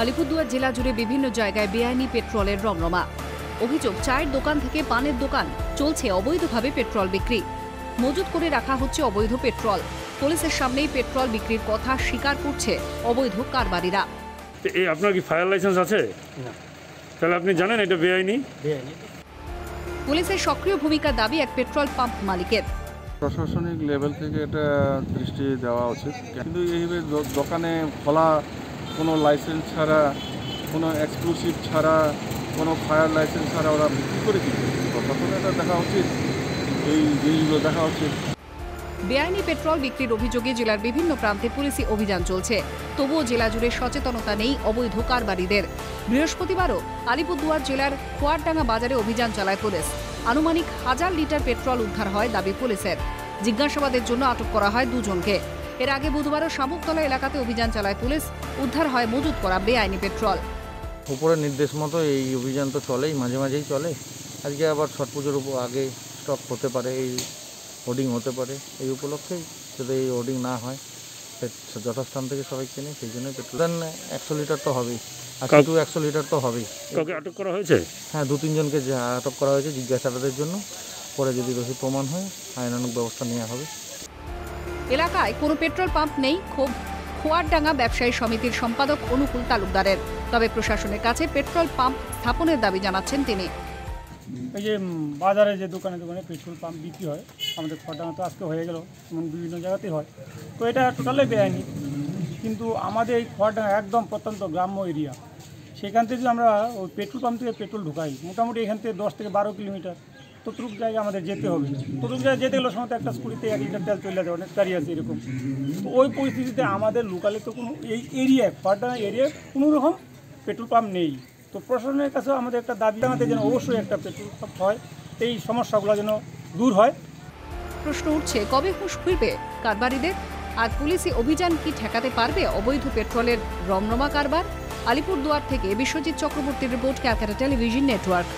আলিপুরদুয়ার জেলা জুড়ে বিভিন্ন জায়গায় বেআইনি পেট্রোলের রমরমা। অভিযোগ, চায়ের দোকান থেকে পানের দোকান চলছে অবৈধভাবে পেট্রোল বিক্রি। মজুত করে রাখা হচ্ছে অবৈধ পেট্রোল। পুলিশের সামনেই পেট্রোল বিক্রির কথা স্বীকার করছে অবৈধ কারবারিরা। আপনার কি ফায়ার লাইসেন্স আছে? না। তাহলে আপনি জানেন এটা বেআইনি? পুলিশের সক্রিয় ভূমিকা দাবি এক পেট্রোল পাম্প মালিকের। প্রশাসনিক লেভেল থেকে এটা দৃষ্টি দেওয়া উচিত, কিন্তু এইভাবে দোকানে খোলা কোনো লাইসেন্স ছাড়া, কোনো এক্সক্লুসিভ ছাড়া, কোনো ফায়ার লাইসেন্স ছাড়া ওরা বিক্রি করে দিচ্ছে। প্রশাসনের এটা দেখা উচিত, এই জিনিসগুলো দেখা উচিত। বেআইনি পেট্রোল বিক্রির অভিযোগে জেলার বিভিন্ন প্রান্তে পুলিশি অভিযান চলছে, তবুও জেলা জুড়ে সচেতনতা নেই অবৈধ কারবারিদের। বৃহস্পতিবারও আলিপুরদুয়ার জেলার খোয়ারডাঙ্গা বাজারে অভিযান চালায় পুলিশ। আনুমানিক 1000 লিটার পেট্রোল উদ্ধার হয় দাবি পুলিশের। জিজ্ঞাসাবাদের জন্য আটক করা হয় দুজনকে। এর আগে বুধবারও শামুকতলা এলাকাতে অভিযান চালায় পুলিশ। উদ্ধার হয় মজুত করা বেআইনি পেট্রোল। উপরের নির্দেশ মতো এই অভিযান তো চলেই, মাঝে মাঝেই চলে। আজকে আবার ছট পুজোর আগে স্টক হতে পারে, এই হোর্ডিং হতে পারে। এই উপলক্ষেই যদি এই হোর্ডিং না হয়, যথাস্থান থেকে সবাই কেনে, সেই জন্য পেট্রোল 100 লিটার তো হবেই, আর শুধু 100 লিটার তো হবেই। কাউকে আটক করা হয়েছে? হ্যাঁ, 2-3 জনকে আটক করা হয়েছে জিজ্ঞাসাবাদের জন্য। পরে যদি দোষী প্রমাণ হয় আইনানুগ ব্যবস্থা নেওয়া হবে। এলাকায় কোনো পেট্রোল পাম্প নেই, ক্ষোভ খোয়ারডাঙ্গা ব্যবসায়ী সমিতির সম্পাদক অনুকূল তালুকদারের। তবে প্রশাসনের কাছে পেট্রোল পাম্প স্থাপনের দাবি জানাচ্ছেন তিনি। এই যে বাজারে যে দোকানে দোকানে পেট্রোল পাম্প বিক্রি হয়, আমাদের খড়ডাঙ্গা তো আজকে হয়ে গেল, এমন বিভিন্ন জায়গাতেই হয়, তো এটা টোটালি বেআইনি। কিন্তু আমাদের এই খড়ডাঙ্গা একদম প্রত্যন্ত গ্রাম্য এরিয়া, সেখান থেকে যদি আমরা ওই পেট্রোল পাম্প থেকে পেট্রোল ঢুকাই, মোটামুটি এখান থেকে 10 থেকে 12 কিলোমিটার, ততটুকু জায়গায় আমাদের যেতে হবে। ততটুকু জায়গায় যেতে গেলে সময় একটা স্কুটিতে 1 লিটার তেল চলে যায়, অনেক গাড়ি আছে এরকম। তো ওই পরিস্থিতিতে আমাদের লোকালে তো কোনো এই এরিয়ায়, খড়ডাঙ্গা এরিয়ায় কোনো রকম পেট্রোল পাম্প নেই। তো প্রশাসনের কাছেও আমাদের একটা দাবি, আমাদের যেন অবশ্যই একটা পেট্রোল পাম্প হয়, এই সমস্যাগুলো যেন দূর হয়। প্রশ্ন উঠছে, কবে হুঁশ ফিরবে কারবারিদের? আর পুলিশি অভিযান কি ঠেকাতে পারবে অবৈধ পেট্রোলের রমরমা কারবার? আলিপুরদুয়ার থেকে বিশ্বজিৎ চক্রবর্তীর রিপোর্ট, ক্যালকাটা টেলিভিশন নেটওয়ার্ক।